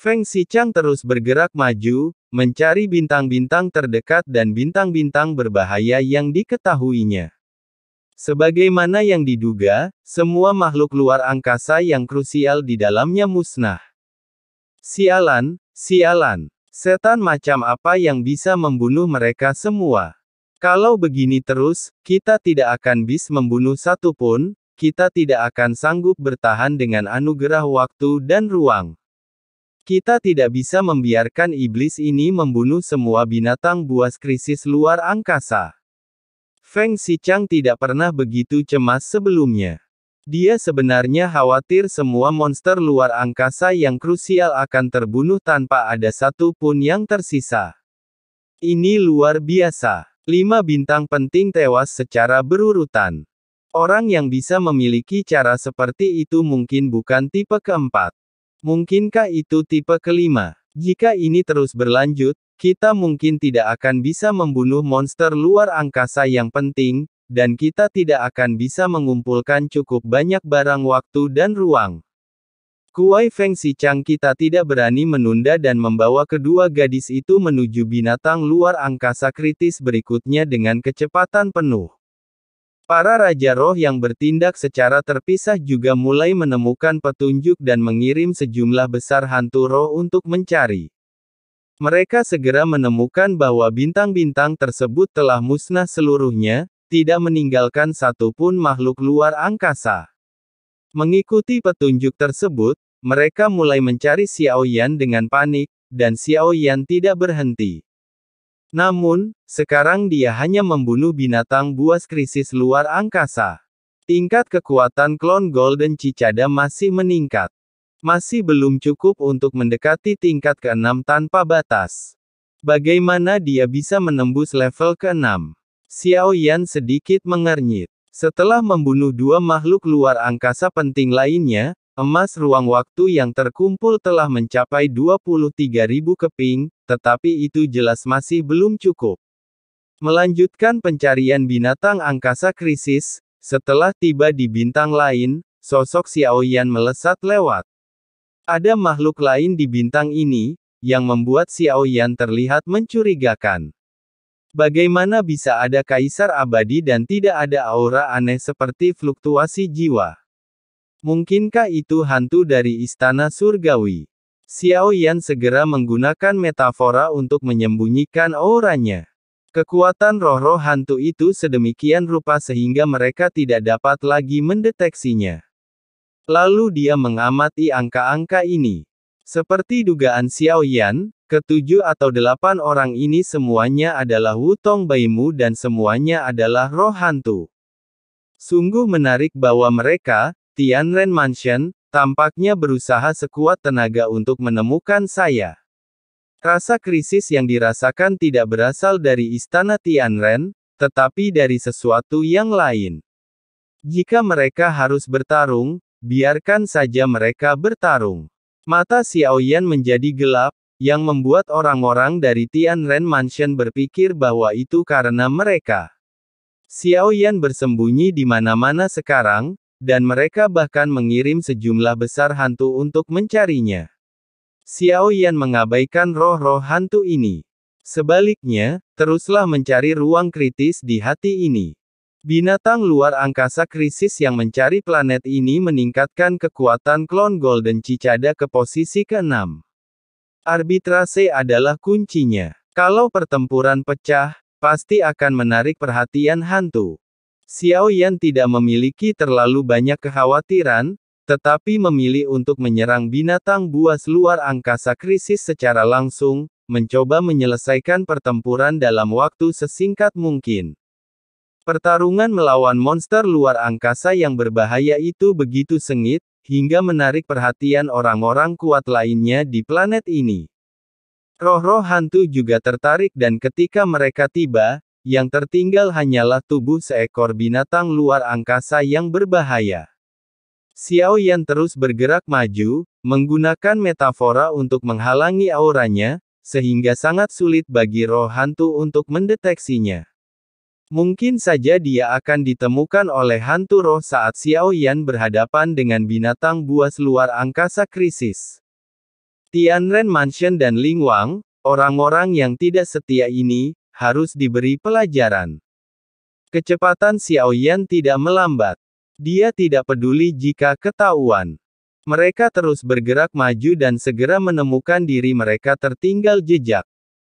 Feng Xichang terus bergerak maju, mencari bintang-bintang terdekat dan bintang-bintang berbahaya yang diketahuinya. Sebagaimana yang diduga, semua makhluk luar angkasa yang krusial di dalamnya musnah. Sialan, sialan. Setan macam apa yang bisa membunuh mereka semua? Kalau begini terus, kita tidak akan bisa membunuh satu pun, kita tidak akan sanggup bertahan dengan anugerah waktu dan ruang. Kita tidak bisa membiarkan iblis ini membunuh semua binatang buas krisis luar angkasa. Feng Xichang tidak pernah begitu cemas sebelumnya. Dia sebenarnya khawatir semua monster luar angkasa yang krusial akan terbunuh tanpa ada satu pun yang tersisa. Ini luar biasa. 5 bintang penting tewas secara berurutan. Orang yang bisa memiliki cara seperti itu mungkin bukan tipe keempat. Mungkinkah itu tipe kelima? Jika ini terus berlanjut, kita mungkin tidak akan bisa membunuh monster luar angkasa yang penting, dan kita tidak akan bisa mengumpulkan cukup banyak barang waktu dan ruang. Kuai Feng Xichang kita tidak berani menunda dan membawa kedua gadis itu menuju binatang luar angkasa kritis berikutnya dengan kecepatan penuh. Para Raja Roh yang bertindak secara terpisah juga mulai menemukan petunjuk dan mengirim sejumlah besar hantu roh untuk mencari. Mereka segera menemukan bahwa bintang-bintang tersebut telah musnah seluruhnya, tidak meninggalkan satu pun makhluk luar angkasa. Mengikuti petunjuk tersebut, mereka mulai mencari Xiao Yan dengan panik, dan Xiao Yan tidak berhenti. Namun, sekarang dia hanya membunuh binatang buas krisis luar angkasa. Tingkat kekuatan klon Golden Cicada masih meningkat. Masih belum cukup untuk mendekati tingkat ke-6 tanpa batas. Bagaimana dia bisa menembus level ke-6? Xiao Yan sedikit mengernyit. Setelah membunuh 2 makhluk luar angkasa penting lainnya, emas ruang waktu yang terkumpul telah mencapai 23.000 keping, tetapi itu jelas masih belum cukup. Melanjutkan pencarian binatang angkasa krisis, setelah tiba di bintang lain, sosok Xiao Yan melesat lewat. Ada makhluk lain di bintang ini, yang membuat Xiao Yan terlihat mencurigakan. Bagaimana bisa ada kaisar abadi dan tidak ada aura aneh seperti fluktuasi jiwa? Mungkinkah itu hantu dari istana surgawi? Xiao Yan segera menggunakan metafora untuk menyembunyikan auranya. Kekuatan roh-roh hantu itu sedemikian rupa sehingga mereka tidak dapat lagi mendeteksinya. Lalu dia mengamati angka-angka ini. Seperti dugaan Xiao Yan, ke-7 atau 8 orang ini semuanya adalah Wutong Baimu dan semuanya adalah roh hantu. Sungguh menarik bahwa mereka, Tianren Mansion, tampaknya berusaha sekuat tenaga untuk menemukan saya. Rasa krisis yang dirasakan tidak berasal dari istana Tianren, tetapi dari sesuatu yang lain. Jika mereka harus bertarung, biarkan saja mereka bertarung. Mata Xiao Yan menjadi gelap, yang membuat orang-orang dari Tianren Mansion berpikir bahwa itu karena mereka. Xiao Yan bersembunyi di mana-mana sekarang, dan mereka bahkan mengirim sejumlah besar hantu untuk mencarinya. Xiao Yan mengabaikan roh-roh hantu ini. Sebaliknya, teruslah mencari ruang kritis di hati ini. Binatang luar angkasa krisis yang mencari planet ini meningkatkan kekuatan klon Golden Cicada ke posisi ke-6. Arbitrase adalah kuncinya. Kalau pertempuran pecah, pasti akan menarik perhatian hantu. Xiao Yan tidak memiliki terlalu banyak kekhawatiran, tetapi memilih untuk menyerang binatang buas luar angkasa krisis secara langsung, mencoba menyelesaikan pertempuran dalam waktu sesingkat mungkin. Pertarungan melawan monster luar angkasa yang berbahaya itu begitu sengit, hingga menarik perhatian orang-orang kuat lainnya di planet ini. Roh-roh hantu juga tertarik dan ketika mereka tiba, yang tertinggal hanyalah tubuh seekor binatang luar angkasa yang berbahaya. Xiao Yan terus bergerak maju, menggunakan metafora untuk menghalangi auranya, sehingga sangat sulit bagi roh hantu untuk mendeteksinya. Mungkin saja dia akan ditemukan oleh hantu roh saat Xiao Yan berhadapan dengan binatang buas luar angkasa krisis. Tianren Mansion dan Ling Wang, orang-orang yang tidak setia ini, harus diberi pelajaran. Kecepatan Xiaoyan tidak melambat. Dia tidak peduli jika ketahuan. Mereka terus bergerak maju dan segera menemukan diri mereka tertinggal jejak.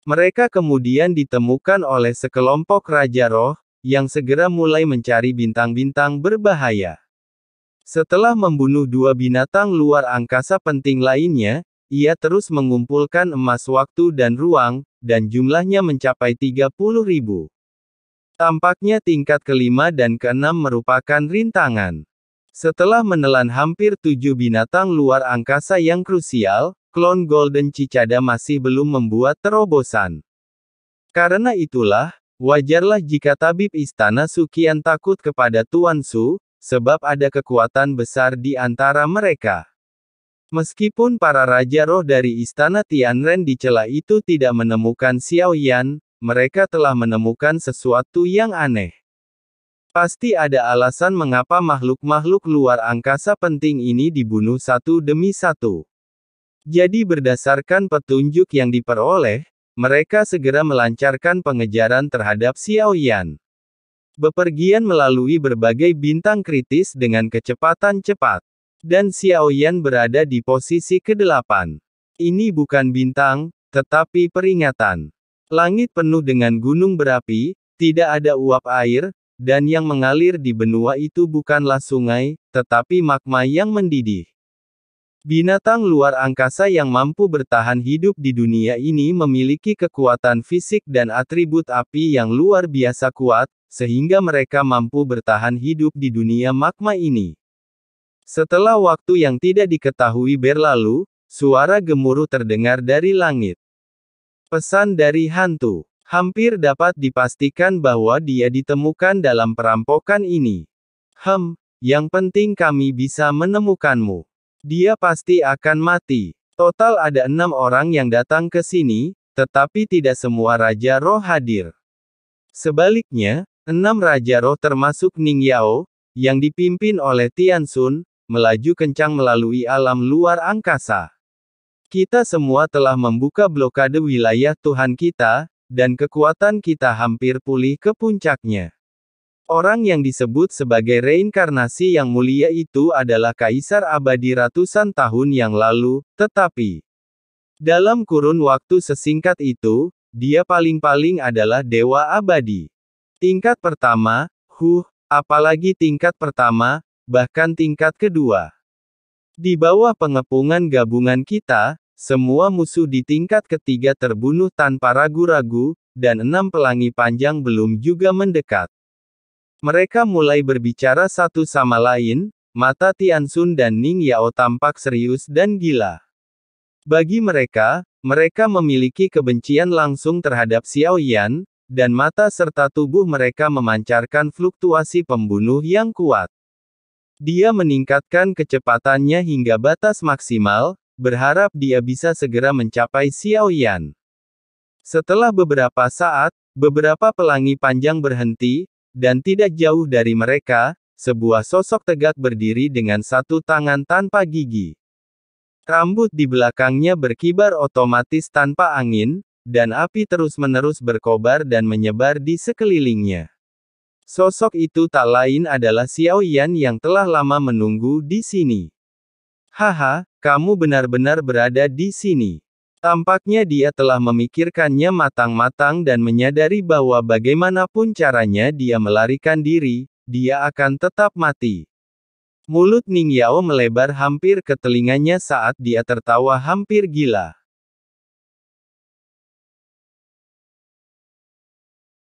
Mereka kemudian ditemukan oleh sekelompok Raja Roh, yang segera mulai mencari bintang-bintang berbahaya. Setelah membunuh 2 binatang luar angkasa penting lainnya, ia terus mengumpulkan emas waktu dan ruang, dan jumlahnya mencapai 30.000. Tampaknya tingkat kelima dan keenam merupakan rintangan. Setelah menelan hampir 7 binatang luar angkasa yang krusial, klon Golden Cicada masih belum membuat terobosan. Karena itulah, wajarlah jika tabib istana Suqian takut kepada Tuan Su, sebab ada kekuatan besar di antara mereka. Meskipun para Raja Roh dari istana Tianren dicela itu tidak menemukan Xiaoyan, mereka telah menemukan sesuatu yang aneh. Pasti ada alasan mengapa makhluk-makhluk luar angkasa penting ini dibunuh satu demi satu. Jadi berdasarkan petunjuk yang diperoleh, mereka segera melancarkan pengejaran terhadap Xiaoyan. Bepergian melalui berbagai bintang kritis dengan kecepatan cepat. Dan Xiaoyan berada di posisi ke-8. Ini bukan bintang, tetapi peringatan. Langit penuh dengan gunung berapi, tidak ada uap air, dan yang mengalir di benua itu bukanlah sungai, tetapi magma yang mendidih. Binatang luar angkasa yang mampu bertahan hidup di dunia ini memiliki kekuatan fisik dan atribut api yang luar biasa kuat, sehingga mereka mampu bertahan hidup di dunia magma ini. Setelah waktu yang tidak diketahui berlalu, suara gemuruh terdengar dari langit. Pesan dari hantu. Hampir dapat dipastikan bahwa dia ditemukan dalam perampokan ini. Yang penting kami bisa menemukanmu. Dia pasti akan mati. Total ada 6 orang yang datang ke sini, tetapi tidak semua Raja Roh hadir. Sebaliknya, 6 Raja Roh termasuk Ning Yao, yang dipimpin oleh Tian Xun, melaju kencang melalui alam luar angkasa. Kita semua telah membuka blokade wilayah Tuhan kita, dan kekuatan kita hampir pulih ke puncaknya. Orang yang disebut sebagai reinkarnasi yang mulia itu adalah Kaisar abadi ratusan tahun yang lalu, tetapi dalam kurun waktu sesingkat itu, dia paling-paling adalah dewa abadi. Tingkat pertama, apalagi tingkat pertama, bahkan tingkat kedua. Di bawah pengepungan gabungan kita, semua musuh di tingkat ketiga terbunuh tanpa ragu-ragu, dan 6 pelangi panjang belum juga mendekat. Mereka mulai berbicara satu sama lain, mata Tian Xun dan Ning Yao tampak serius dan gila. Bagi mereka, mereka memiliki kebencian langsung terhadap Xiaoyan, dan mata serta tubuh mereka memancarkan fluktuasi pembunuh yang kuat. Dia meningkatkan kecepatannya hingga batas maksimal, berharap dia bisa segera mencapai Xiaoyan. Setelah beberapa saat, beberapa pelangi panjang berhenti, dan tidak jauh dari mereka, sebuah sosok tegak berdiri dengan satu tangan tanpa gigi. Rambut di belakangnya berkibar otomatis tanpa angin, dan api terus-menerus berkobar dan menyebar di sekelilingnya. Sosok itu tak lain adalah Xiaoyan yang telah lama menunggu di sini. Haha, kamu benar-benar berada di sini. Tampaknya dia telah memikirkannya matang-matang dan menyadari bahwa bagaimanapun caranya dia melarikan diri, dia akan tetap mati. Mulut Ning Yao melebar hampir ke telinganya saat dia tertawa hampir gila.